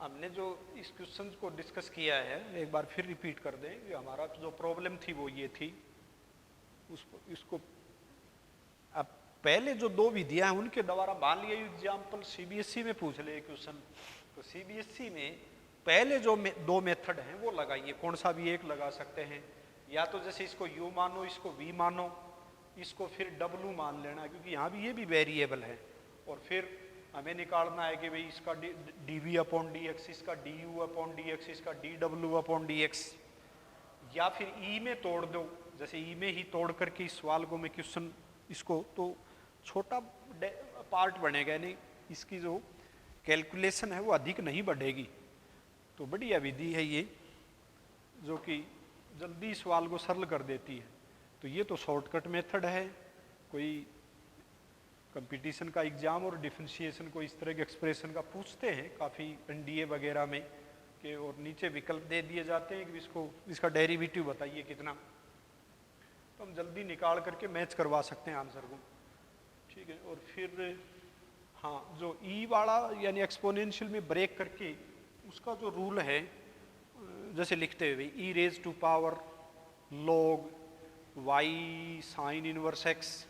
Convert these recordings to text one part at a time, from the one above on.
हमने जो इस क्वेश्चन को डिस्कस किया है एक बार फिर रिपीट कर दें कि हमारा जो प्रॉब्लम थी वो ये थी। इसको अब पहले जो दो विधियां हैं उनके द्वारा मान लिया एग्जाम्पल सीबीएसई में पूछ ले क्वेश्चन, तो सीबीएसई में पहले जो दो मेथड हैं वो लगाइए, कौन सा भी एक लगा सकते हैं, या तो जैसे इसको यू मानो, इसको वी मानो, इसको फिर डब्लू मान लेना, क्योंकि यहाँ भी ये भी वेरिएबल है। और फिर हमें निकालना है कि भाई इसका d v upon D x, इसका d u upon D x, इसका डी डब्ल्यू अपॉन डी एक्स, या फिर ई में तोड़ दो, जैसे ई में ही तोड़ करके इस सवाल को मैं क्वेश्चन इसको तो छोटा पार्ट बनेगा, यानी इसकी जो कैलकुलेशन है वो अधिक नहीं बढ़ेगी। तो बढ़िया विधि है ये जो कि जल्दी सवाल को सरल कर देती है। तो ये तो शॉर्टकट मेथड है। कोई कंपटीशन का एग्जाम और डिफरेंशिएशन को इस तरह के एक्सप्रेशन का पूछते हैं काफ़ी एनडीए वगैरह में कि, और नीचे विकल्प दे दिए जाते हैं कि इसका डेरिवेटिव बताइए कितना, तो हम जल्दी निकाल करके मैच करवा सकते हैं आंसर को। ठीक है। और फिर हाँ, जो ई वाला यानी एक्सपोनेंशियल में ब्रेक करके उसका जो रूल है, जैसे लिखते हुए e raise to power log y sine inverse x,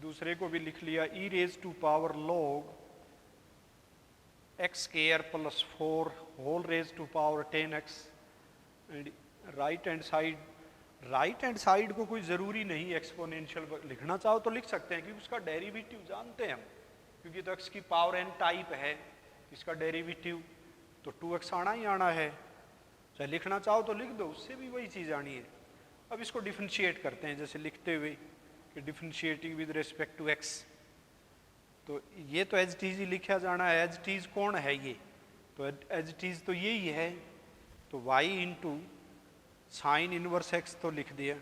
दूसरे को भी लिख लिया e raise to power log x square plus 4 whole raise to power 10x। Right hand side को कोई ज़रूरी नहीं एक्सपोनेंशियल लिखना चाहो तो लिख सकते हैं, क्योंकि उसका डेरिवेटिव जानते हैं हम, क्योंकि तो x की पावर n टाइप है, इसका डेरिवेटिव तो 2x आना ही आना है, चाहे लिखना चाहो तो लिख दो, उससे भी वही चीज़ आनी है। अब इसको डिफ्रेंशिएट करते हैं, जैसे लिखते हुए कि differentiating with respect to x, तो ये तो एज टीज ही लिखा जाना है। एज टीज कौन है ये, तो एज टीज तो यही है, तो y into sine inverse x तो लिख दिया।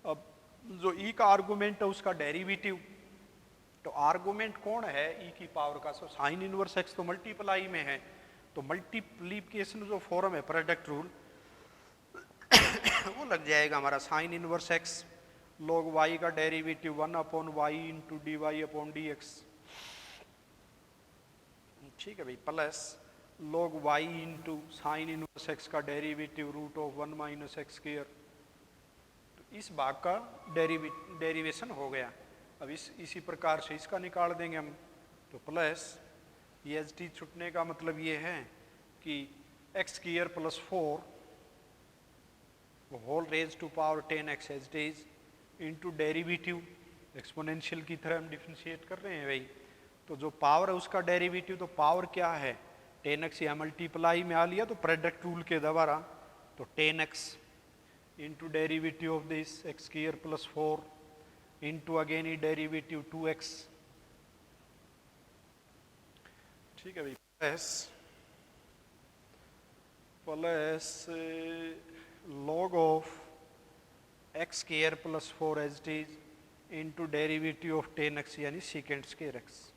अब जो ई का आर्गूमेंट है उसका डेरिवेटिव, तो आर्गूमेंट कौन है ई की पावर का, सो साइन इनवर्स एक्स तो मल्टीप्लाई में है, तो मल्टीप्लीकेशन जो फॉर्म है प्रोडक्ट रूल वो लग जाएगा हमारा sine inverse x log y का derivative 1 upon y into D Y upon D x. ठीक है भाई, plus log y into sine inverse x का derivative root of 1 minus x square. तो इस भाग का डेरिवेशन हो गया। अब इसी प्रकार से इसका निकाल देंगे हम, तो प्लस ये एच टी छुटने का मतलब ये है कि X square plus 4 whole raise to power 10x as it is into derivative, exponential की तरह हम डिफ्रेंशिएट कर रहे हैं भाई, तो जो पावर है उसका डेरिवेटिव, तो पावर क्या है 10x, या मल्टीप्लाई में आ लिया तो प्रोडक्ट रूल के द्वारा, तो 10x into derivative of this X square plus 4 into again E derivative 2x। ठीक है भाई, plus log of X square plus 4 as it is into derivative of 10x यानी सेकेंड स्क्वायर एक्स,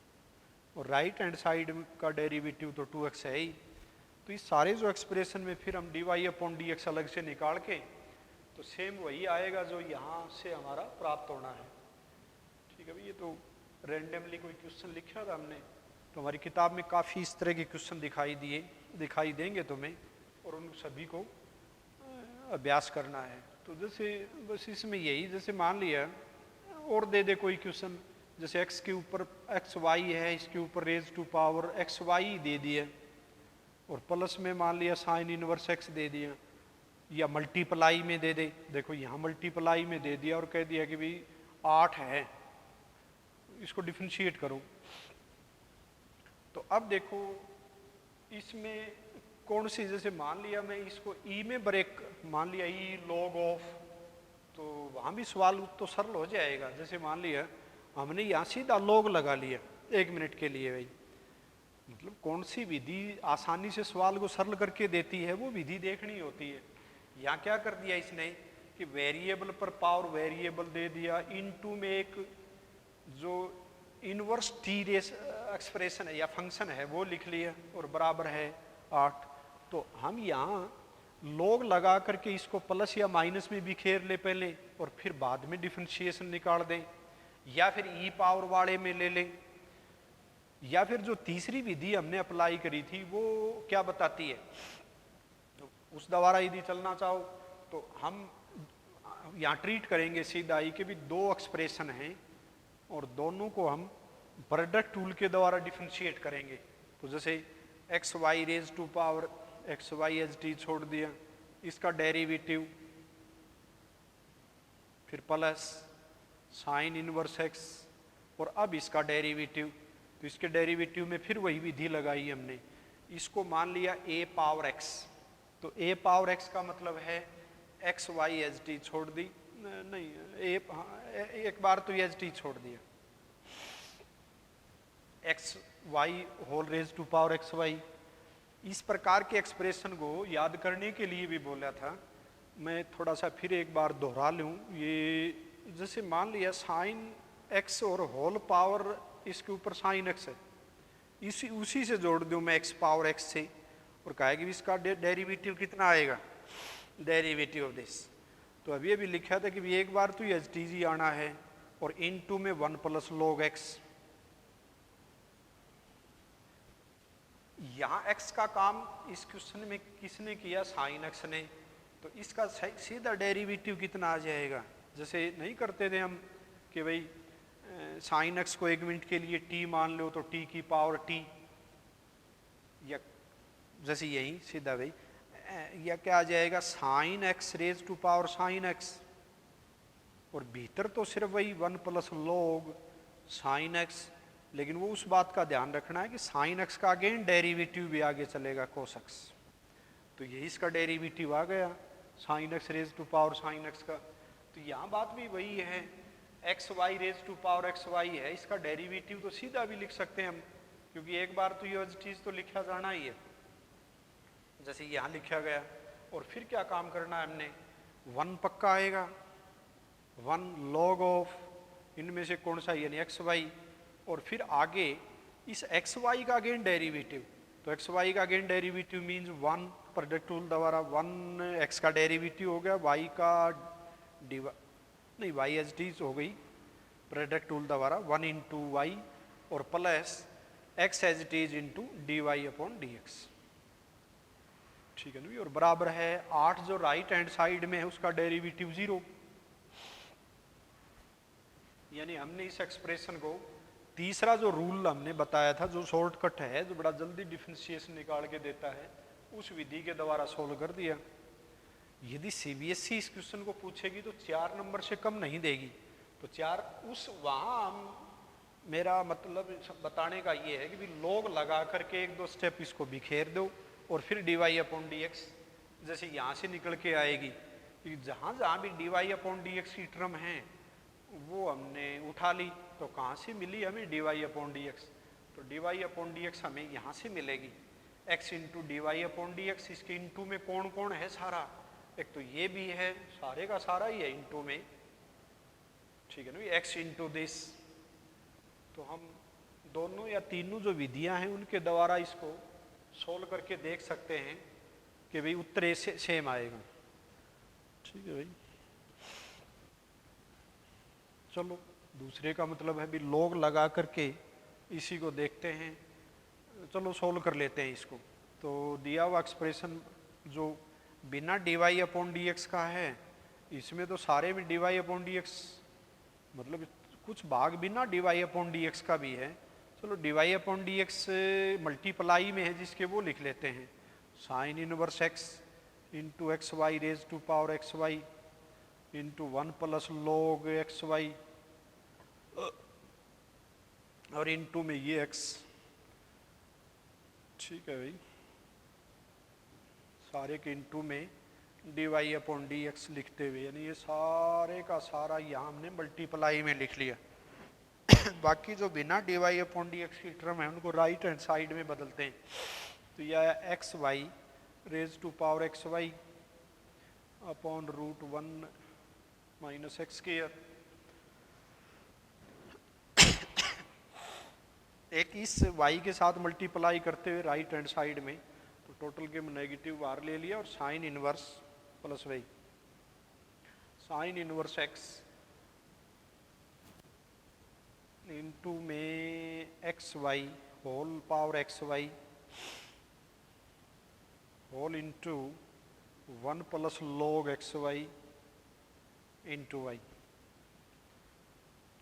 और right hand side का derivative तो 2x है ही। तो इस सारे जो एक्सप्रेशन में फिर हम D Y upon D X अलग से निकाल के, तो सेम वही आएगा जो यहाँ से हमारा प्राप्त होना है। ठीक है भाई, ये तो रैंडमली कोई क्वेश्चन लिखा था हमने, तो हमारी किताब में काफ़ी इस तरह के क्वेश्चन दिखाई देंगे तुम्हें, और उन सभी को अभ्यास करना है। तो जैसे बस इसमें यही, जैसे मान लिया और दे दे कोई क्वेश्चन, जैसे x के ऊपर एक्स वाई है, इसके ऊपर raise to power x Y दे दिया, और प्लस में मान लिया साइन इनवर्स एक्स दे दिया, या मल्टीप्लाई में दे दे, देखो यहाँ मल्टीप्लाई में दे दिया और कह दिया कि भाई 8 है, इसको डिफ्रेंशिएट करो। तो अब देखो इसमें कौन सी, जैसे मान लिया मैं इसको ई में ब्रेक, मान लिया ई लॉग ऑफ, तो वहाँ भी सवाल तो सरल हो जाएगा। जैसे मान लिया हमने यहाँ सीधा लॉग लगा लिया 1 मिनट के लिए, भाई मतलब कौन सी विधि आसानी से सवाल को सरल करके देती है वो विधि देखनी होती है। यहाँ क्या कर दिया इसने कि वेरिएबल पर पावर वेरिएबल दे दिया, इनटू में एक जो इनवर्स टी रेस एक्सप्रेशन है या फंक्शन है वो लिख लिया, और बराबर है 8। तो हम यहाँ लॉग लगा करके इसको प्लस या माइनस में बिखेर ले पहले, और फिर बाद में डिफरेंशिएशन निकाल दें, या फिर ई पावर वाले में ले लें, या फिर जो तीसरी विधि हमने अप्लाई करी थी वो क्या बताती है, तो उस द्वारा यदि चलना चाहो तो हम यहाँ ट्रीट करेंगे सीधा ही कि भी दो एक्सप्रेशन हैं और दोनों को हम प्रोडक्ट टूल के द्वारा डिफरेंशिएट करेंगे। तो जैसे X Y raise to power x Y H T छोड़ दिया, इसका डेरिवेटिव, फिर प्लस साइन इनवर्स एक्स, और अब इसका डेरिवेटिव, तो इसके डेरिवेटिव में फिर वही विधि लगाई हमने, इसको मान लिया ए पावर एक्स। तो ए पावर एक्स का मतलब है एक्स वाई एच टी छोड़ दी, नहीं एक बार तो एच टी छोड़ दिया, X Y whole raise to power x Y. इस प्रकार के एक्सप्रेशन को याद करने के लिए भी बोला था, मैं थोड़ा सा फिर एक बार दोहरा लूँ। ये जैसे मान लिया साइन एक्स और होल पावर इसके ऊपर साइन एक्स है, इसी उसी से जोड़ दूँ मैं एक्स पावर एक्स से, और कहा कि इसका डेरिवेटिव कितना आएगा, डेरिवेटिव ऑफ दिस। तो अभी अभी लिखा था कि एक बार तो एच टी जी आना है और इन टू में 1 प्लस लॉग एक्स। यहाँ एक्स का काम इस क्वेश्चन में किसने किया, साइन एक्स ने, तो इसका सीधा डेरिवेटिव कितना आ जाएगा। जैसे नहीं करते थे हम कि भाई साइन एक्स को 1 मिनट के लिए टी मान लो तो टी की पावर टी, या जैसे यही सीधा भाई या क्या आ जाएगा sine X raise to power sine X, और भीतर तो सिर्फ वही 1 प्लस लॉग साइन एक्स, लेकिन वो उस बात का ध्यान रखना है कि साइन एक्स का अगेन डेरिवेटिव भी आगे चलेगा कोस एक्स। तो यही इसका डेरिवेटिव आ गया sine X raise to power sine X का। तो यहाँ बात भी वही है, X Y raise to power x Y है, इसका डेरिवेटिव तो सीधा भी लिख सकते हैं हम, क्योंकि एक बार तो ये चीज़ तो लिखा जाना ही है, जैसे यहाँ लिखा गया। और फिर क्या काम करना है हमने, 1 पक्का आएगा, 1 लॉग ऑफ इनमें से कौन सा, यानी एक्स वाई, और फिर आगे इस एक्स वाई का अगेन डेरिवेटिव। तो एक्स वाई का again derivative means 1 product tool द्वारा 1 एक्स का डेरिवेटिव हो गया, वाई का नहीं वाई एच डी हो गई प्रोडक्ट टूल द्वारा 1 इंटू वाई, और plus X H D into D Y upon D x, ठीक है ना। और बराबर है 8 जो राइट हैंड साइड में है उसका डेरिवेटिव 0। यानी हमने इस एक्सप्रेशन को, तीसरा जो रूल हमने बताया था जो शॉर्टकट है, जो बड़ा जल्दी डिफरेंशिएशन निकाल के देता है, उस विधि के द्वारा सोल्व कर दिया। यदि सीबीएसई इस क्वेश्चन को पूछेगी तो 4 नंबर से कम नहीं देगी। तो 4 उस वहाँ हम मेरा मतलब बताने का ये है कि भी लॉग लगा करके 1-2 स्टेप इसको बिखेर दो, और फिर D Y upon D X जैसे यहाँ से निकल के आएगी, कि जहाँ जहाँ भी D Y upon D x की टर्म है वो हमने उठा ली। तो कहाँ से मिली हमें d Y upon D x, तो d Y upon D x हमें यहाँ से मिलेगी, x into D Y upon D x. इसके इंटू में कौन कौन है सारा, एक तो ये भी है, सारे का सारा ही है इंटू में, ठीक है ना, एक्स इंटू दिस। तो हम दोनों या तीनों जो विधियां हैं उनके द्वारा इसको सोल्व करके देख सकते हैं कि भाई उत्तर से सेम आएगा, ठीक है भाई। चलो दूसरे का मतलब है भी लॉग लगा करके इसी को देखते हैं, चलो सोल्व कर लेते हैं इसको। तो दिया हुआ एक्सप्रेशन जो बिना D Y upon D x का है, इसमें तो सारे में D Y upon D X, मतलब कुछ भाग बिना D Y upon D x का भी है। चलो D Y upon D X multiply में है जिसके वो लिख लेते हैं, sine inverse X into X Y raise to power x Y into 1 plus log x Y, और इंटू में ये एक्स, ठीक है भाई। सारे के इंटू में D Y upon D X लिखते हुए, यानी ये सारे का सारा यहाँ हमने मल्टीप्लाई में लिख लिया। बाकी जो बिना D Y upon D x की टर्म है उनको राइट हैंड साइड में बदलते हैं। तो यह X Y raise to power x Y upon root 1 minus x square, एक इस y के साथ मल्टीप्लाई करते हुए राइट हैंड साइड में, तो टोटल के नेगेटिव बाहर ले लिया, और sine inverse plus y, sine inverse x into में x Y whole power x Y whole into 1 plus log x Y into y.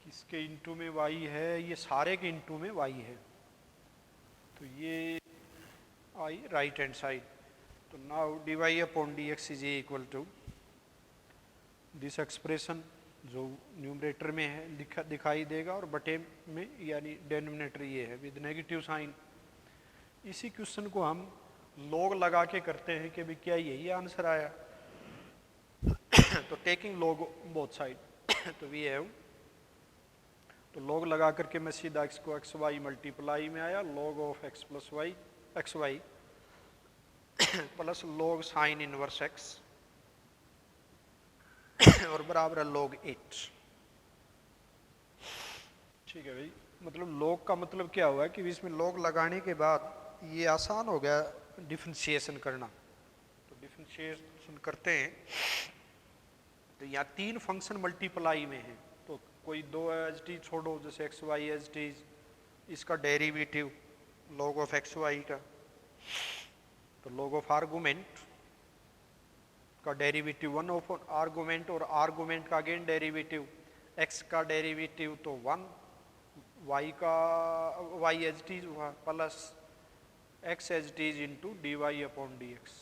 किसके इंटू में वाई है? ये सारे के इंटू में वाई है, तो ये आई राइट हैंड साइड। तो now D Y upon D X is equal to this expression जो न्यूमरेटर में है दिखाई देगा, और बटे में यानी डेनोमिनेटर ये है विद नेगेटिव साइन। इसी क्वेश्चन को हम लॉग लगा के करते हैं कि भाई क्या यही आंसर आया। तो टेकिंग लॉग बोथ साइड तो वी हैव, तो लॉग लगा करके मैं सीधा एक्स को एक्स वाई मल्टीप्लाई में आया log of X plus Y X Y plus log sine inverse x और बराबर है log 8। ठीक है भाई, मतलब log का मतलब क्या हुआ कि इसमें log लगाने के बाद ये आसान हो गया डिफरेंशिएशन करना। तो डिफरेंशिएशन करते हैं तो यहाँ 3 फंक्शन मल्टीप्लाई में है, तो कोई 2 एज टी छोड़ो, जैसे एक्स वाई एज टी, इसका derivative log of X Y का, तो log ऑफ आर्गुमेंट का डेरिवेटिव 1 ऑफ आर्गुमेंट, और आर्गुमेंट का अगेन डेरिवेटिव x का डेरिवेटिव तो 1, y का y एज टी हुआ plus x H T into D Y upon D x.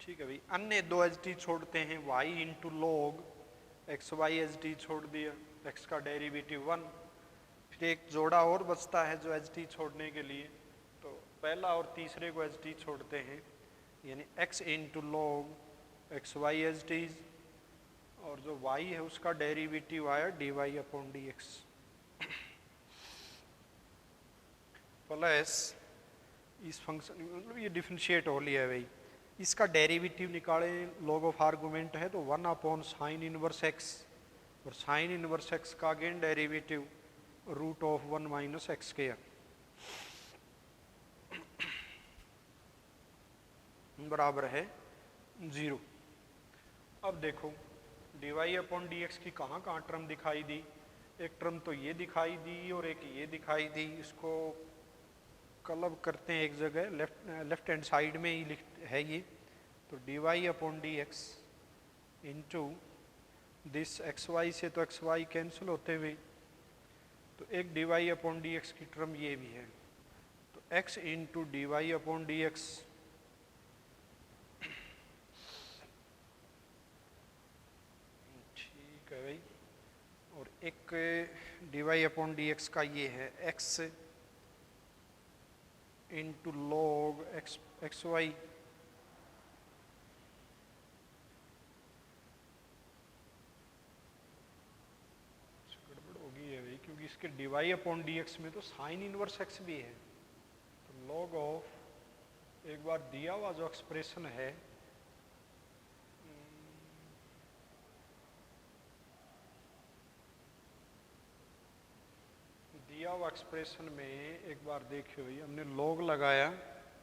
ठीक है भाई, अन्य 2 एच टी छोड़ते हैं, y इंटू log x Y H T छोड़ दिया, x का डेरिवेटिव 1, फिर एक जोड़ा और बचता है जो एच टी छोड़ने के लिए, तो पहला और तीसरे को एच टी छोड़ते हैं, यानी x into log x Y H T, और जो y है उसका डेरिवेटिव आया D Y upon D X plus इस फंक्शन, मतलब ये डिफरेंशिएट हो लिया है भाई, इसका डेरिवेटिव निकाले, log ऑफ आर्गुमेंट है तो 1 अपॉन साइन इनवर्स एक्स, और साइन इनवर्स एक्स का again derivative root of 1 minus x square बराबर है 0। अब देखो d Y upon D x की कहाँ कहाँ टर्म दिखाई दी, एक टर्म तो ये दिखाई दी और एक ये दिखाई दी, इसको क्लब करते हैं एक जगह, लेफ्ट हैंड साइड में ही है ये, तो d Y upon D x into this x y से तो एक्स वाई कैंसिल होते हुए, तो एक d Y upon D x की टर्म ये भी है, तो x into D Y upon D x ठीक है भाई, और एक d Y upon D x का ये है x into log x y गड़बड़ होगी है भाई, क्योंकि इसके d Y upon D x में तो साइन इनवर्स एक्स भी है, तो लॉग ऑफ एक बार दिया हुआ जो एक्सप्रेशन है दिया हुआ एक्सप्रेशन में एक बार देखियो भाई, हमने log लगाया,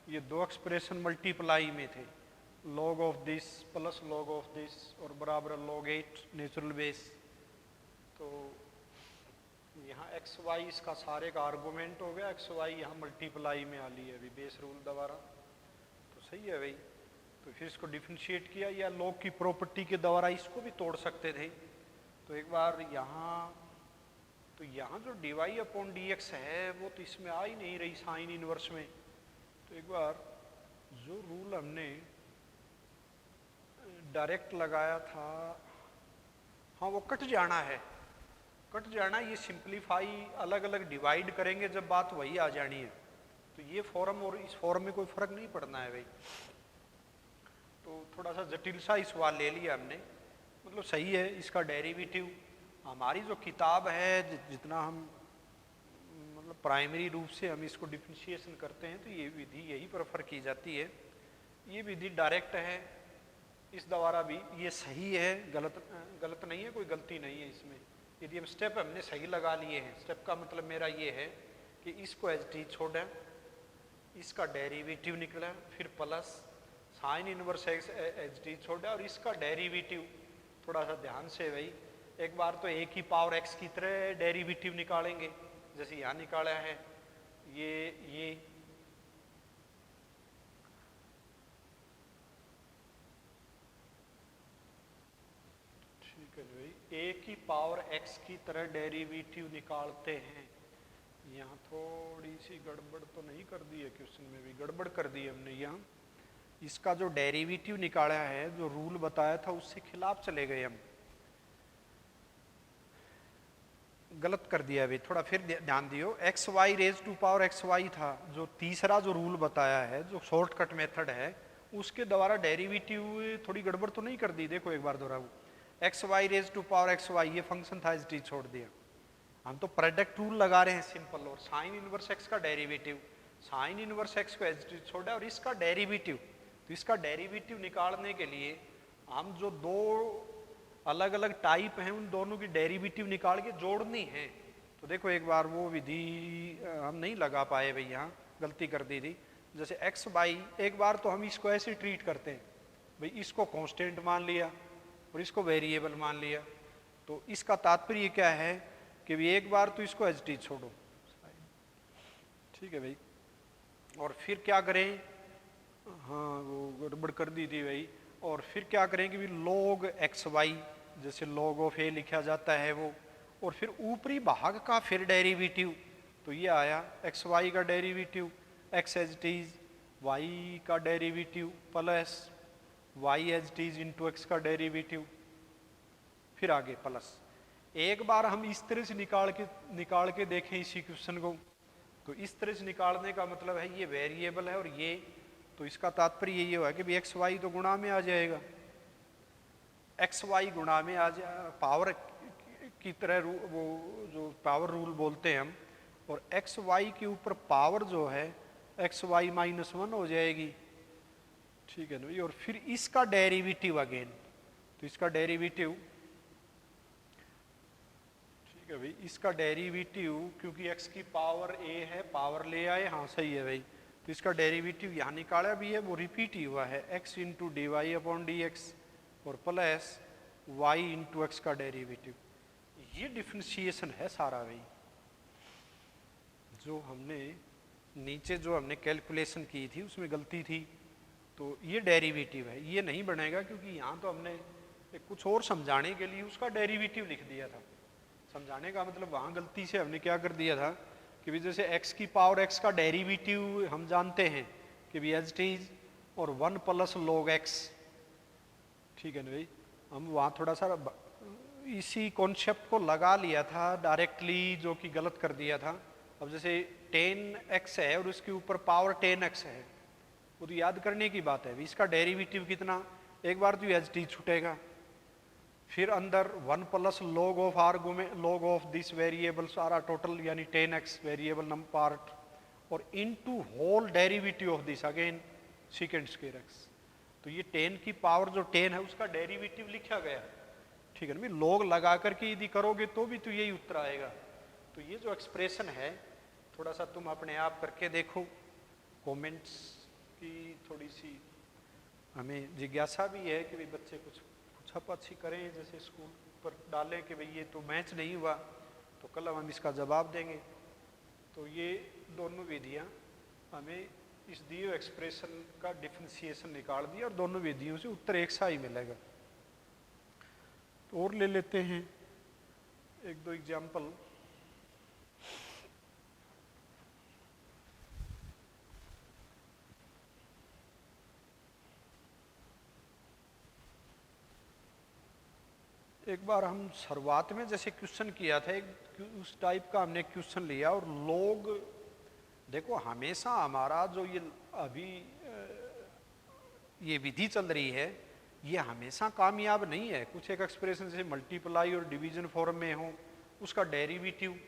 ये 2 एक्सप्रेशन मल्टीप्लाई में थे, log of this plus log of this और बराबर log 8 नेचुरल बेस, तो यहाँ एक्स वाई इसका सारे का आर्गूमेंट हो गया, एक्स वाई यहाँ मल्टीप्लाई में आ ली है अभी बेस रूल दोबारा, तो सही है भाई। तो फिर इसको डिफरेंशिएट किया, या log की प्रॉपर्टी के द्वारा इसको भी तोड़ सकते थे, तो एक बार यहाँ, तो यहाँ जो d Y upon D x है वो तो इसमें आ ही नहीं रही साइन इनवर्स में, तो एक बार जो रूल हमने डायरेक्ट लगाया था, हाँ वो कट जाना है, कट जाना, ये सिंप्लीफाई अलग अलग डिवाइड करेंगे जब बात वही आ जानी है, तो ये फॉर्म और इस फॉर्म में कोई फर्क नहीं पड़ना है भाई। तो थोड़ा सा जटिल सा इस सवाल ले लिया हमने, मतलब सही है, इसका डेरिवेटिव हमारी जो किताब है जितना हम मतलब प्राइमरी रूप से हम इसको डिफरेंशिएशन करते हैं तो ये विधि यही प्रेफर की जाती है, ये विधि डायरेक्ट है, इस द्वारा भी ये सही है, गलत नहीं है, कोई गलती नहीं है इसमें, यदि हम स्टेप हमने सही लगा लिए हैं। स्टेप का मतलब मेरा ये है कि इसको एच टी छोड़ें, इसका डेरिवेटिव निकला, फिर plus sign inverse x H T छोड़ा और इसका डेरिवेटिव थोड़ा सा ध्यान से भाई। एक बार तो ए की पावर एक्स की तरह डेरिवेटिव निकालेंगे, जैसे यहाँ निकाला है ये ठीक है भाई, ए की पावर एक्स की तरह डेरिवेटिव निकालते हैं। यहाँ थोड़ी सी गड़बड़ तो नहीं कर दी है, क्वेश्चन में भी गड़बड़ कर दी है हमने। यहाँ इसका जो डेरिवेटिव निकाला है, जो रूल बताया था उससे खिलाफ चले गए हम, गलत कर दिया भाई। थोड़ा फिर ध्यान दियो, x Y raise to power x y था, जो तीसरा जो रूल बताया है, जो शॉर्टकट मेथड है, उसके द्वारा डेरिवेटिव थोड़ी गड़बड़ तो नहीं कर दी। देखो एक बार दोहराऊ, x Y raise to power x y ये फंक्शन था, एच डी छोड़ दिया। हम तो प्रोडक्ट रूल लगा रहे हैं सिंपल, और साइन इनवर्स एक्स का डेरिवेटिव, साइन इनवर्स एक्स को एच डी छोड़ा और इसका डेरिवेटिव। तो इसका डेरिवेटिव निकालने के लिए हम जो दो अलग अलग टाइप हैं, उन दोनों की डेरिवेटिव निकाल के जोड़नी है। तो देखो एक बार वो विधि हम नहीं लगा पाए भाई, यहाँ गलती कर दी थी। जैसे एक्स बाई, एक बार तो हम इसको ऐसे ट्रीट करते हैं भाई, इसको कांस्टेंट मान लिया और इसको वेरिएबल मान लिया। तो इसका तात्पर्य क्या है कि भी एक बार तो इसको एच डी छोड़ो, ठीक है भाई। और फिर क्या करें, हाँ वो गड़बड़ कर दी थी भाई। और फिर क्या करें कि भी log एक्स वाई, जैसे log ऑफ ए लिखा जाता है वो, और फिर ऊपरी भाग का फिर डेरिवेटिव। तो ये आया एक्स वाई का derivative x as it is, y का derivative plus y as it is into x का डेरिवेटिव, फिर आगे प्लस। एक बार हम इस तरह से निकाल के देखें इसी क्वेश्चन को, तो इस तरह से निकालने का मतलब है ये वेरिएबल है और ये, तो इसका तात्पर्य यही हुआ कि भी एक्स वाई तो गुणा में आ जाएगा, एक्स वाई गुणा में आ जाए, पावर की तरह वो जो पावर रूल बोलते हैं हम। और एक्स वाई के ऊपर पावर जो है एक्स वाई माइनस वन हो जाएगी, ठीक है ना। और फिर इसका डेरिवेटिव अगेन, तो इसका डेरिवेटिव, ठीक है भाई, इसका डेरिवेटिव क्योंकि एक्स की पावर ए है, पावर ले आए, हाँ सही है भाई। तो इसका डेरिवेटिव यहाँ निकाला भी है, वो रिपीट ही हुआ है, x into D Y upon D x और प्लस वाई इंटू एक्स का डेरिवेटिव। ये डिफ्रेंशिएशन है सारा भाई, जो हमने नीचे जो हमने कैलकुलेशन की थी उसमें गलती थी। तो ये डेरिवेटिव है, ये नहीं बनेगा क्योंकि यहाँ तो हमने कुछ और समझाने के लिए उसका डेरिवेटिव लिख दिया था। समझाने का मतलब वहाँ गलती से हमने क्या कर दिया था कि भी जैसे x की पावर x का डेरिवेटिव हम जानते हैं कि भी एज टीज और वन प्लस log x, ठीक है ना भाई। हम वहाँ थोड़ा सा इसी कॉन्सेप्ट को लगा लिया था डायरेक्टली, जो कि गलत कर दिया था। अब जैसे 10x है और उसके ऊपर पावर 10x है, वो तो याद करने की बात है। इसका डेरिवेटिव कितना, एक बार तो एच टी छूटेगा, फिर अंदर one plus log of argument, log of this variable सारा टोटल यानी 10x वेरिएबल नम पार्ट, और into whole derivative of this again second square x। तो ये 10 की पावर जो 10 है उसका डेरिवेटिव लिखा गया, ठीक है ना। log लगा करके यदि करोगे तो भी तो यही उत्तर आएगा। तो ये जो एक्सप्रेशन है थोड़ा सा तुम अपने आप करके देखो, कमेंट्स की थोड़ी सी हमें जिज्ञासा भी है कि भाई बच्चे कुछ छपाछी करें, जैसे स्कूल पर डालें कि भाई ये तो मैच नहीं हुआ, तो कल हम इसका जवाब देंगे। तो ये दोनों विधियां हमें इस दिए एक्सप्रेशन का डिफरेंशिएशन निकाल दिया और दोनों विधियों से उत्तर एक सा ही मिलेगा। तो और ले लेते हैं एक दो एग्जाम्पल। एक बार हम शुरुआत में जैसे क्वेश्चन किया था, एक उस टाइप का हमने क्वेश्चन लिया और लोग देखो हमेशा हमारा जो ये अभी ये विधि चल रही है ये हमेशा कामयाब नहीं है। कुछ एक एक्सप्रेशन जैसे मल्टीप्लाई और डिवीजन फॉर्म में हो, उसका डेरिवेटिव,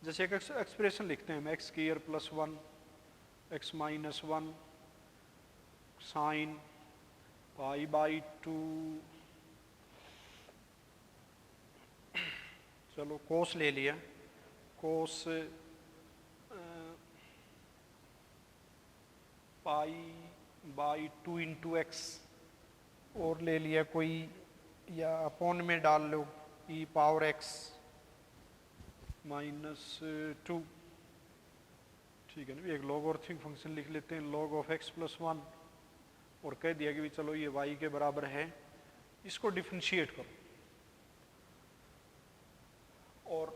जैसे एक एक्सप्रेशन लिखते हैं हम x square plus one x minus one sine pi by two, चलो कोस ले लिया, cos pi by two into x, और ले लिया कोई या अपॉन में डाल लो ई पावर एक्स -2, ठीक है ना। एक लॉगरिथमिक फंक्शन लिख लेते हैं log ऑफ x + 1 और कह दिया कि भी चलो ये y के बराबर है, इसको डिफरेंशिएट करो। और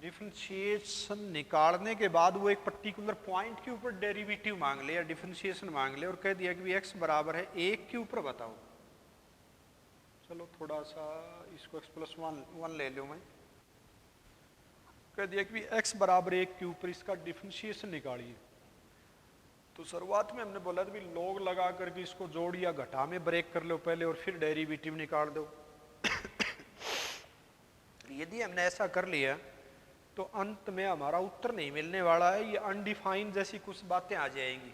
डिफरेंशिएशन निकालने के बाद वो एक पर्टिकुलर पॉइंट के ऊपर डेरिवेटिव मांग ले या डिफरेंशिएशन मांग ले और कह दिया कि भी x बराबर है 1 के ऊपर बताओ। चलो थोड़ा सा इसको x + 1 ले लूँ मैं। कह दिया कि x बराबर 1 के ऊपर इसका डिफरेंशिएशन निकालिए। तो शुरुआत में हमने बोला था भी log लगा करके इसको जोड़ या घटा में ब्रेक कर लो पहले और फिर डेरिवेटिव निकाल दो। यदि हमने ऐसा कर लिया तो अंत में हमारा उत्तर नहीं मिलने वाला है, ये अनडिफाइंड जैसी कुछ बातें आ जाएंगी।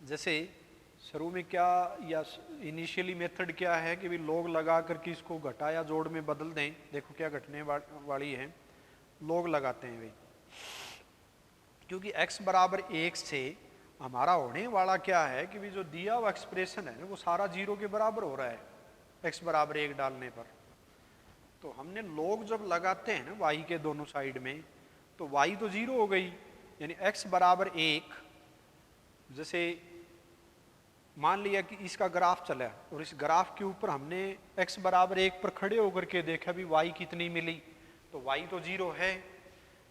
जैसे शुरू में क्या या इनिशियली मेथड क्या है कि भी log लगा करके इसको घटा या जोड़ में बदल दें। देखो क्या घटने वाली है, log लगाते हैं भाई, क्योंकि x बराबर 1 से हमारा होने वाला क्या है कि भी जो दिया हुआ एक्सप्रेशन है वो सारा 0 के बराबर हो रहा है x बराबर 1 डालने पर। तो हमने log जब लगाते हैं ना y के दोनों साइड में, तो y तो 0 हो गई, यानी x बराबर 1। जैसे मान लिया कि इसका ग्राफ चला और इस ग्राफ के ऊपर हमने x बराबर 1 पर खड़े होकर के देखा भी y कितनी मिली, तो y तो 0 है।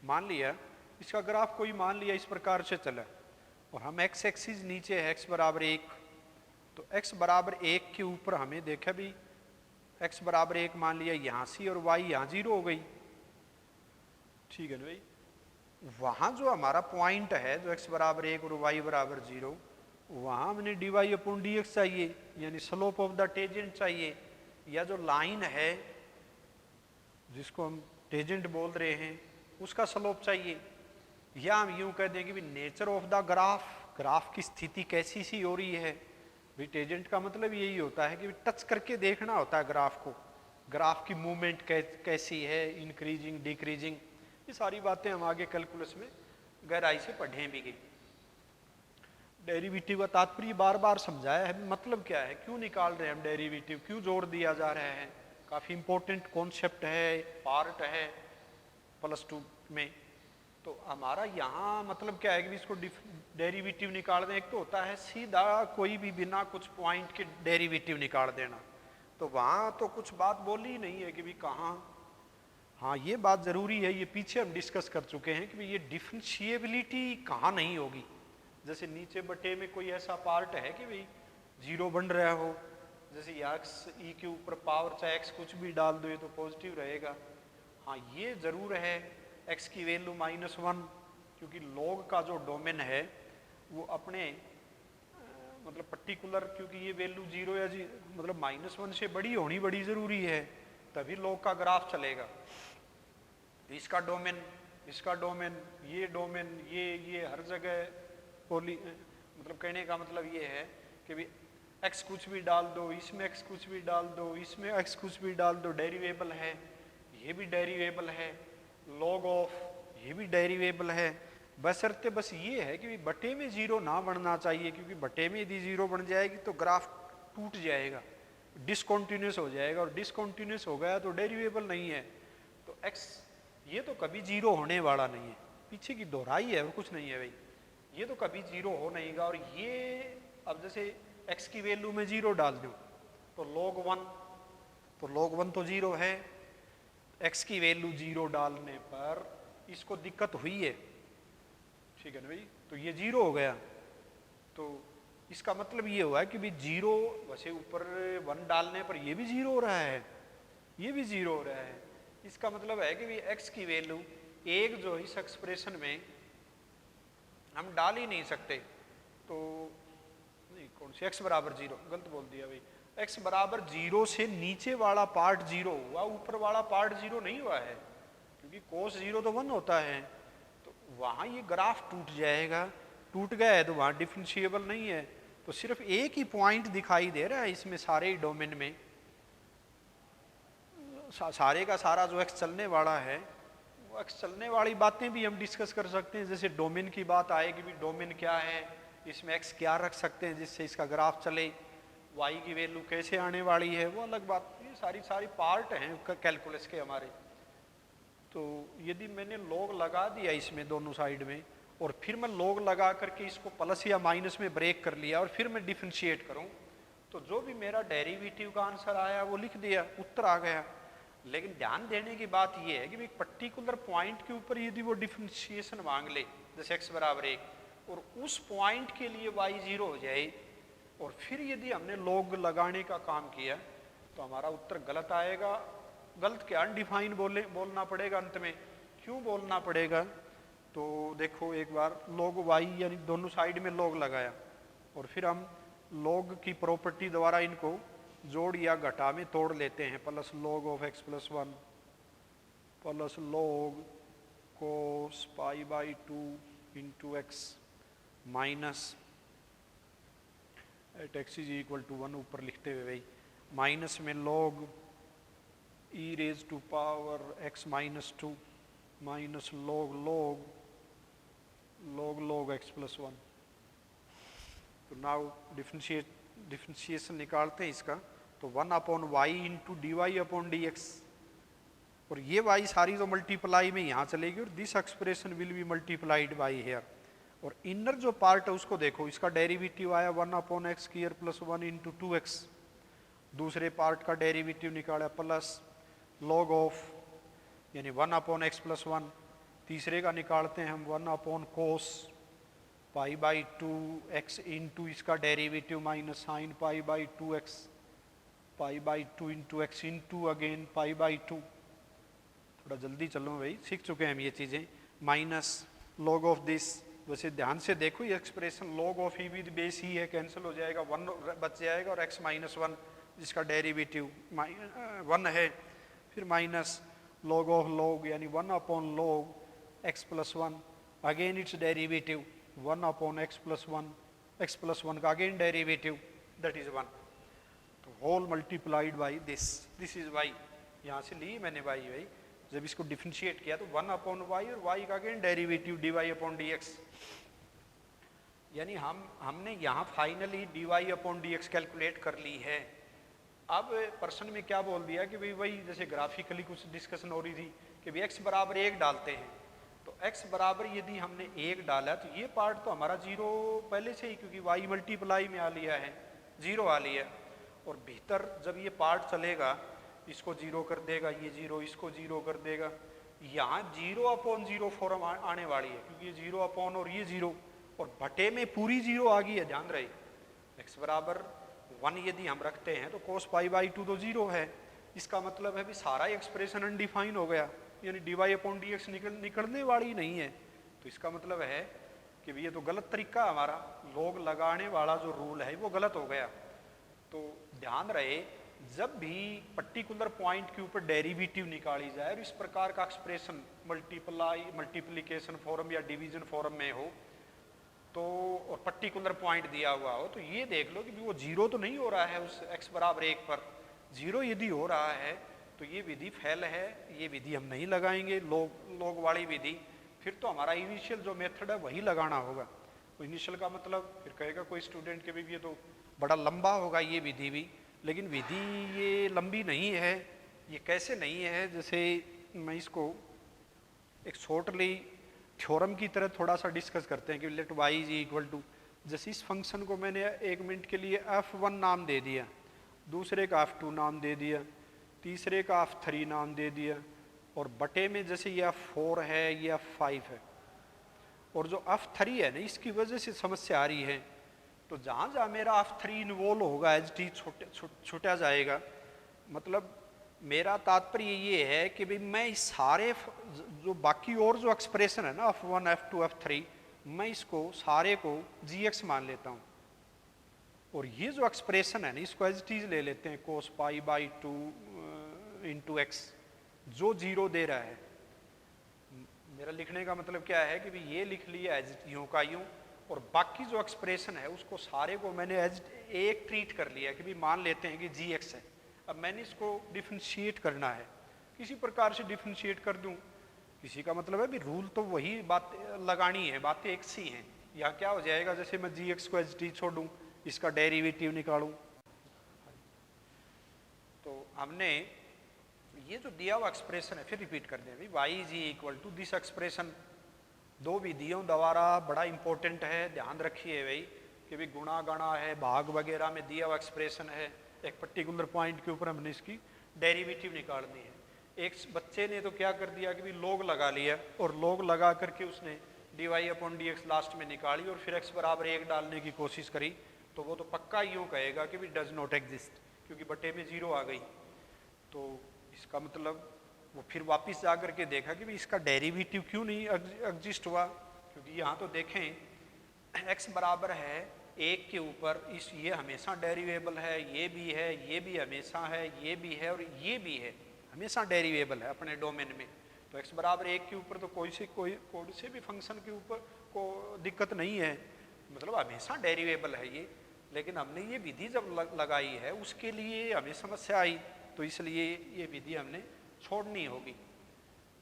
मान लिया इसका ग्राफ कोई मान लिया इस प्रकार से चला और हम x एक्सिस नीचे है x बराबर 1, तो x बराबर 1 के ऊपर हमें देखा भी x बराबर 1 मान लिया यहाँ से और y यहाँ 0 हो गई, ठीक है ना भाई। वहाँ जो हमारा पॉइंट है जो x बराबर 1 और y बराबर 0, वहाँ हमने dy/dx चाहिए, यानी स्लोप ऑफ द टेजेंट चाहिए, या जो लाइन है जिसको हम टेजेंट बोल रहे हैं उसका स्लोप चाहिए। या हम यूं कह दें कि भी nature of the graph, graph की स्थिति कैसी सी हो रही है। भी टेजेंट का मतलब यही होता है कि टच करके देखना होता है ग्राफ को, ग्राफ की मूवमेंट कैसी है, इंक्रीजिंग डिक्रीजिंग, ये सारी बातें हम आगे कैलकुलस में गहराई से पढ़ें भी गई। डेरिवेटिव का तात्पर्य बार बार समझाया है, मतलब क्या है, क्यों निकाल रहे हैं हम डेरिवेटिव, क्यों जोड़ दिया जा रहा है, काफ़ी इंपॉर्टेंट कॉन्सेप्ट है, पार्ट है +2 में। तो हमारा यहाँ मतलब क्या है कि इसको डेरिवेटिव निकाल दें। एक तो होता है सीधा कोई भी बिना कुछ पॉइंट के डेरिवेटिव निकाल देना, तो वहाँ तो कुछ बात बोली ही नहीं है कि भी कहाँ। हाँ ये बात ज़रूरी है, ये पीछे हम डिस्कस कर चुके हैं कि ये डिफरेंशिएबिलिटी कहाँ नहीं होगी। जैसे नीचे बटे में कोई ऐसा पार्ट है कि भाई 0 बन रहा हो, जैसे x e के ऊपर पावर चाहे x कुछ भी डाल दो ये तो पॉजिटिव रहेगा। हाँ ये ज़रूर है x की वैल्यू -1, क्योंकि log का जो डोमेन है वो अपने मतलब पर्टिकुलर, क्योंकि ये वैल्यू 0 या मतलब -1 से बड़ी होनी बड़ी ज़रूरी है, तभी log का ग्राफ चलेगा। इसका डोमेन, इसका डोमेन, ये डोमेन, ये हर जगह मतलब कहने का मतलब ये है कि भी x कुछ भी डाल दो, इसमें x कुछ भी डाल दो, इसमें x कुछ भी डाल दो, डेरिवेबल है, ये भी डेरिवेबल है, log ऑफ ये भी डेरिवेबल है। बशर्ते बस ये है कि बटे में 0 ना बनना चाहिए, क्योंकि बटे में यदि 0 बन जाएगी तो ग्राफ टूट जाएगा, डिसकॉन्टिन्यूस हो जाएगा, और डिसकॉन्टिन्यूस हो गया तो डेरिवेबल नहीं है। तो x ये तो कभी 0 होने वाला नहीं है, पीछे की दोहराई है और कुछ नहीं है भाई, ये तो कभी 0 हो नहींगा। और ये अब जैसे x की वैल्यू में 0 डाल दूं तो log 1, तो log 1 तो 0 है, x की वैल्यू 0 डालने पर इसको दिक्कत हुई है, ठीक है ना भाई, तो ये 0 हो गया। तो इसका मतलब ये हुआ कि भी 0 वैसे ऊपर 1 डालने पर ये भी 0 हो रहा है, ये भी 0 हो रहा है। इसका मतलब है कि भी x की वैल्यू 1 जो इस एक्सप्रेशन में हम डाल ही नहीं सकते, तो नहीं कौन सी x बराबर 0, गलत बोल दिया भाई, x बराबर 0 से नीचे वाला पार्ट 0 हुआ, ऊपर वाला पार्ट 0 नहीं हुआ है, क्योंकि cos 0 तो 1 होता है। तो वहाँ ये ग्राफ टूट जाएगा, टूट गया है तो वहाँ डिफरेंशिएबल नहीं है। तो सिर्फ एक ही पॉइंट दिखाई दे रहा है इसमें सारे डोमेन में, सारे का सारा जो x चलने वाला है, वो x चलने वाली बातें भी हम डिस्कस कर सकते हैं। जैसे डोमेन की बात आएगी भी, डोमेन क्या है, इसमें x क्या रख सकते हैं जिससे इसका ग्राफ चले, y की वैल्यू कैसे आने वाली है वो अलग बात, ये सारी पार्ट हैं कैलकुलस के हमारे। तो यदि मैंने लॉग लगा दिया इसमें दोनों साइड में, और फिर मैं लॉग लगा करके इसको प्लस या माइनस में ब्रेक कर लिया और फिर मैं डिफरेंशिएट करूं, तो जो भी मेरा डेरिवेटिव का आंसर आया वो लिख दिया, उत्तर आ गया। लेकिन ध्यान देने की बात यह है कि एक पर्टिकुलर पॉइंट के ऊपर यदि वो डिफरेंशिएशन मांग ले, जैसे x बराबर 1, और उस पॉइंट के लिए y 0 हो जाए, और फिर यदि हमने लॉग लगाने का काम किया, तो हमारा उत्तर गलत आएगा। गलत क्या, अनडिफाइन बोलना पड़ेगा अंत में। क्यों बोलना पड़ेगा? तो देखो एक बार log y यानी दोनों साइड में log लगाया, और फिर हम log की प्रॉपर्टी द्वारा इनको जोड़ या घटा में तोड़ लेते हैं। Plus log of x plus 1 plus log cos pi by 2 into x minus at x is equal to 1 ऊपर लिखते हुए भाई, माइनस में log e raise to power x minus 2 minus log x plus 1। तो नाउ डिफरेंशिएशन निकालते हैं इसका, तो 1 upon y into D Y upon D x, और ये y सारी तो मल्टीप्लाई में यहाँ चलेगी, और this expression will be multiplied by here. और इनर जो पार्ट है उसको देखो, इसका डेरिवेटिव आया 1 upon x square plus 1 into 2x, दूसरे पार्ट का डेरिवेटिव निकाला प्लस log ऑफ यानी 1 अपॉन एक्स प्लस 1, तीसरे का निकालते हैं हम 1 upon cos pi by 2x into इसका derivative minus sine pi by 2x pi by 2 into x into again pi by 2। थोड़ा जल्दी चलो भाई, सीख चुके हैं हम ये चीज़ें। माइनस log ऑफ दिस, वैसे ध्यान से देखो ये expression log of e with base ही है, कैंसिल हो जाएगा, 1 बच जाएगा, और x माइनस 1 जिसका डेरिवेटिव 1 है, फिर माइनस log ऑफ log यानी 1 upon log x plus 1, again it's derivative 1 upon x plus 1, x plus 1 का अगेन डेरिवेटिव दैट इज 1, तो whole multiplied by this is y। यहाँ से ली मैंने y भाई, जब इसको डिफरेंशिएट किया तो 1 अपॉन y और y का again derivative dy upon dx, यानी हमने यहाँ finally dy upon dx calculate कर ली है। अब प्रश्न में क्या बोल दिया कि भाई वही जैसे ग्राफिकली कुछ डिस्कशन हो रही थी कि भाई x बराबर 1 डालते हैं, तो x बराबर यदि हमने 1 डाला तो ये पार्ट तो हमारा 0 पहले से ही, क्योंकि y मल्टीप्लाई में आ लिया है, 0 आ लिया, और भीतर जब ये पार्ट चलेगा इसको 0 कर देगा, ये 0 इसको 0 कर देगा, यहाँ 0 अपॉन 0 फॉर्म आने वाली है, क्योंकि ये 0 अपॉन और ये 0, और भटे में पूरी 0 आ गई है, ध्यान रहे। x बराबर 1 यदि हम रखते हैं तो cos पाई बाई 2 तो 0 है, इसका मतलब है भी सारा एक्सप्रेशन अनडिफाइन हो गया, यानी dy अपॉन dx निकलने वाली नहीं है। तो इसका मतलब है कि ये तो गलत तरीका हमारा, log लगाने वाला जो रूल है वो गलत हो गया। तो ध्यान रहे, जब भी पर्टिकुलर पॉइंट के ऊपर डेरिवेटिव निकाली जाए और इस प्रकार का एक्सप्रेशन मल्टीप्लिकेशन फॉर्म या डिवीजन फॉर्म में हो, तो और पर्टिकुलर पॉइंट दिया हुआ हो, तो ये देख लो कि वो 0 तो नहीं हो रहा है उस x बराबर 1 पर, 0 यदि हो रहा है तो ये विधि फेल है, ये विधि हम नहीं लगाएंगे, log वाली विधि। फिर तो हमारा इनिशियल जो मेथड है वही लगाना होगा। तो इनिशियल का मतलब फिर कहेगा कोई स्टूडेंट के भी ये तो बड़ा लंबा होगा ये विधि भी, लेकिन विधि ये लंबी नहीं है। ये कैसे नहीं है, जैसे मैं इसको एक शॉर्टली थ्योरम की तरह थोड़ा सा डिस्कस करते हैं कि let y is equal to, जैसे इस फंक्शन को मैंने 1 मिनट के लिए f1 नाम दे दिया, दूसरे का f2 नाम दे दिया, तीसरे का f3 नाम दे दिया, और बटे में जैसे ये f4 है, ये f5 है, और जो f3 है ना इसकी वजह से समस्या आ रही है। तो जहाँ जहाँ मेरा f3 इन्वॉल्व होगा एज टी छूटा जाएगा। मतलब मेरा तात्पर्य ये है कि भाई मैं इस सारे जो बाकी और जो एक्सप्रेशन है ना f1 f2 f3, मैं इसको सारे को gx मान लेता हूँ, और ये जो एक्सप्रेशन है ना इसको एज टीज ले लेते हैं cos pi by 2 into x, जो 0 दे रहा है। मेरा लिखने का मतलब क्या है कि भाई ये लिख लिया एज यूं का यूं, और बाकी जो एक्सप्रेशन है उसको सारे को मैंने एज एक ट्रीट कर लिया कि भाई मान लेते हैं कि gx है। अब मैंने इसको डिफरेंशिएट करना है, किसी प्रकार से डिफरेंशिएट कर दूं, किसी का मतलब है भी रूल तो वही बात लगानी है, बातें एक सी हैं। यहाँ क्या हो जाएगा, जैसे मैं gx को एज टी छोड़ूं, इसका डेरिवेटिव निकालूं, हमने ये जो दिया हुआ एक्सप्रेशन है फिर रिपीट कर दें भाई, y is equal to this expression. दो विधियों द्वारा बड़ा इंपॉर्टेंट है, ध्यान रखिए भाई कि भी गुणा गणा है, भाग वगैरह में दिया हुआ एक्सप्रेशन है, एक पर्टिकुलर पॉइंट के ऊपर हमने इसकी डेरिवेटिव निकालनी है। एक बच्चे ने तो क्या कर दिया कि भी log लगा लिया और log लगा करके उसने dy अपॉन dx लास्ट में निकाली और फिर x बराबर 1 डालने की कोशिश करी, तो वो तो पक्का यूँ कहेगा कि भी डज नॉट एग्जिस्ट, क्योंकि बटे में 0 आ गई। तो इसका मतलब वो फिर वापस जा करके देखा कि भी इसका डेरिवेटिव क्यों नहीं एग्जिस्ट हुआ, क्योंकि यहाँ तो देखें x बराबर है 1 के ऊपर, इस ये हमेशा डेरिवेबल है, ये भी हमेशा है, ये भी है और ये भी है, हमेशा डेरिवेबल है अपने डोमेन में। तो x बराबर 1 के ऊपर तो कोई से भी फंक्शन के ऊपर को दिक्कत नहीं है, मतलब हमेशा डेरिवेबल है ये। लेकिन हमने ये विधि जब लगाई है उसके लिए हमें समस्या आई, तो इसलिए ये विधि हमने छोड़नी होगी।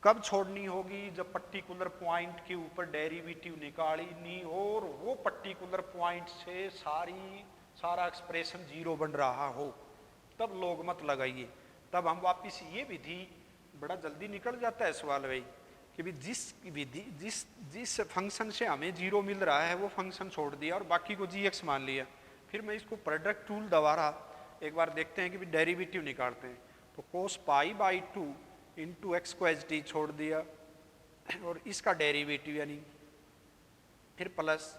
कब छोड़नी होगी? जब पर्टिकुलर पॉइंट के ऊपर डेरिवेटिव निकालनी हो और वो पर्टिकुलर पॉइंट से सारा एक्सप्रेशन 0 बन रहा हो, तब लोग मत लगाइए। तब हम वापस ये विधि बड़ा जल्दी निकल जाता है सवाल भाई कि भी जिस फंक्शन से हमें 0 मिल रहा है वो फंक्शन छोड़ दिया और बाकी को gx मान लिया। फिर मैं इसको प्रोडक्ट टूल द्वारा एक बार देखते हैं कि भी डेरिवेटिव निकालते हैं। तो cos π/2 इंटू एक्स को एच डी छोड़ दिया और इसका डेरिवेटिव यानी फिर प्लस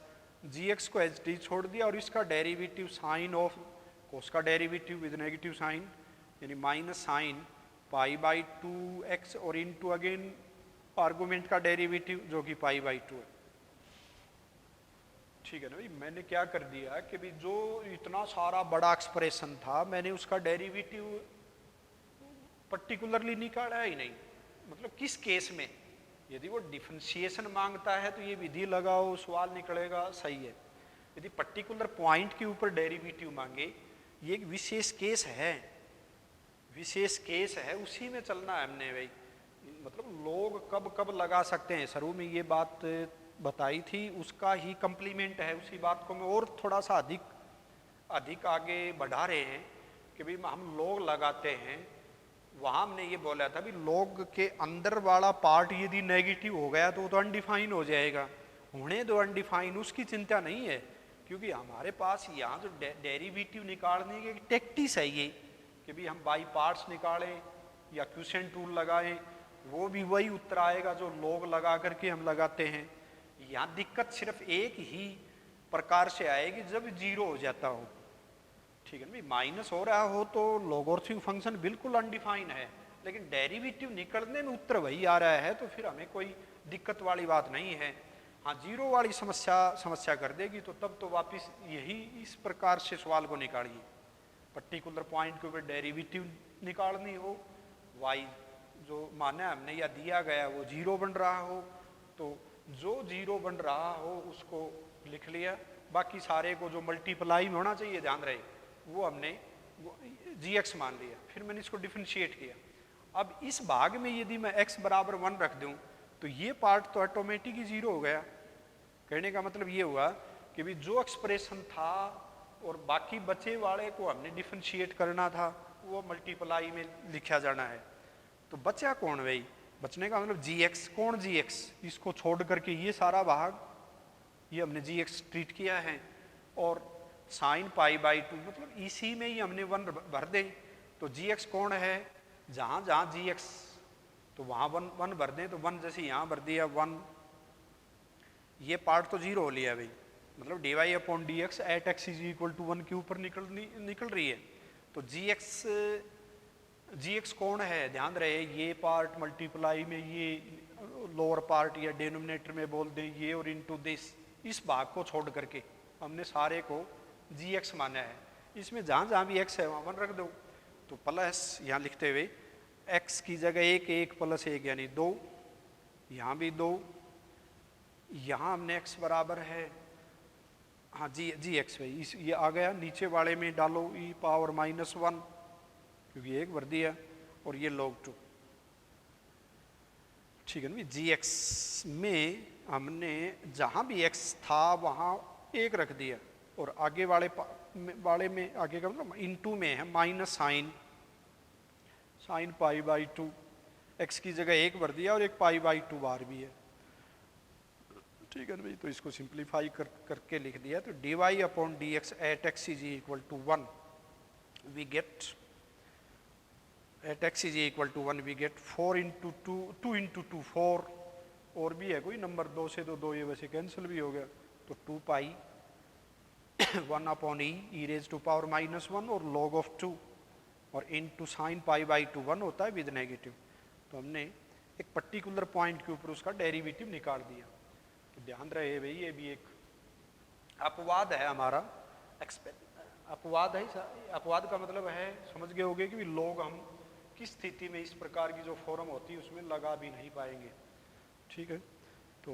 gx को एच डी छोड़ दिया और इसका डेरिवेटिव साइन ऑफ कोस का डेरिवेटिव विद नेगेटिव साइन यानी माइनस साइन π/2 x और इंटू अगेन आर्गुमेंट का डेरिवेटिव जो कि π/2 है। ठीक है ना भाई, मैंने क्या कर दिया कि भी जो इतना सारा बड़ा एक्सप्रेशन था मैंने उसका डेरिवेटिव पर्टिकुलरली निकाला ही नहीं। मतलब किस केस में? यदि वो डिफरेंशिएशन मांगता है तो ये विधि लगाओ, सवाल निकलेगा, सही है। यदि पर्टिकुलर पॉइंट के ऊपर डेरिवेटिव मांगे, ये एक विशेष केस है, उसी में चलना है हमने भाई। मतलब लोग कब कब लगा सकते हैं, शुरू में ये बात बताई थी, उसका ही कम्प्लीमेंट है। उसी बात को मैं और थोड़ा सा अधिक आगे बढ़ा रहे हैं कि भाई हम लोग लगाते हैं, वहाँ हमने ये बोला था भी लोग के अंदर वाला पार्ट यदि नेगेटिव हो गया तो वो तो अनडिफाइन हो जाएगा। होने दो अनडिफाइन, उसकी चिंता नहीं है, क्योंकि हमारे पास यहाँ जो डेरिवेटिव निकालने की टेक्टिस है ये कि भी हम बाई पार्ट्स निकालें या क्वेश्चन टूल लगाएं, वो भी वही उत्तर आएगा जो लोग लगा करके हम लगाते हैं। यहाँ दिक्कत सिर्फ एक ही प्रकार से आएगी जब 0 हो जाता हो। ठीक है ना भाई, माइनस हो रहा हो तो लॉगरिथमिक फंक्शन बिल्कुल अनडिफाइन है, लेकिन डेरिवेटिव निकलने में उत्तर वही आ रहा है, तो फिर हमें कोई दिक्कत वाली बात नहीं है। हाँ, 0 वाली समस्या कर देगी, तो तब तो वापस यही इस प्रकार से सवाल को निकालिए। पर्टिकुलर पॉइंट के ऊपर डेरिवेटिव निकालनी हो, y जो माना हमने या दिया गया वो 0 बन रहा हो, तो जो 0 बन रहा हो उसको लिख लिया, बाकी सारे को जो मल्टीप्लाई में होना चाहिए ध्यान रहे वो हमने gx मान लिया। फिर मैंने इसको डिफरेंशिएट किया। अब इस भाग में यदि मैं x बराबर 1 रख दूं तो ये पार्ट तो ऑटोमेटिक ही 0 हो गया। कहने का मतलब ये हुआ कि भी जो एक्सप्रेशन था और बाकी बचे वाले को हमने डिफरेंशिएट करना था, वो मल्टीप्लाई में लिखा जाना है। तो बचा कौन भाई? बचने का मतलब gx। कौन gx? इसको छोड़ करके ये सारा भाग ये हमने gx ट्रीट किया है, और साइन π/2 मतलब इसी में ही हमने 1 भर दें। तो gx कौन है? जहाँ gx तो वहाँ 1 भर दें, तो 1 जैसे यहाँ भर दिया 1, ये पार्ट तो 0 हो लिया भाई, मतलब dy upon dx at x is equal to 1 के ऊपर निकल रही है। तो gx कौन है? ध्यान रहे, ये पार्ट मल्टीप्लाई में ये लोअर पार्ट या डिनोमिनेटर में बोल दें ये और इनटू दिस, इस भाग को छोड़ करके हमने सारे को gx माना है। इसमें जहाँ भी x है वहाँ 1 रख दो। तो प्लस यहाँ लिखते हुए x की जगह 1 प्लस 1 यानी 2, यहाँ भी 2, यहाँ हमने x बराबर है हाँ gx भाई, इस ये आ गया। नीचे वाले में डालो e पावर -1 क्योंकि 1 भर दिया, और ये log 2। ठीक है ना, gx में हमने जहाँ भी x था वहाँ 1 रख दिया, और आगे वाले में आगे का मतलब इनटू में है minus sine sine pi by two, x की जगह 1 भर दिया और एक पाई बाई टू बार भी है, ठीक है ना भाई। तो इसको सिंप्लीफाई करके लिख दिया, तो d Y upon D x at x is equal to 1 we get, at x is equal to 1 we get 4 into two into two 4, और भी है कोई नंबर, 2 से तो 2 ये वैसे कैंसिल भी हो गया, तो 2 pi 1 upon e raise to power -1 और log ऑफ 2 और into sine pi by two 1 होता है विद नेगेटिव। तो हमने एक पर्टिकुलर पॉइंट के ऊपर उसका डेरिवेटिव निकाल दिया। तो ध्यान रहे भाई, ये भी एक अपवाद है हमारा, अपवाद है। अपवाद का मतलब है, समझ गए होगे कि लोग हम किस स्थिति में इस प्रकार की जो फॉर्म होती है उसमें लगा भी नहीं पाएंगे, ठीक है। तो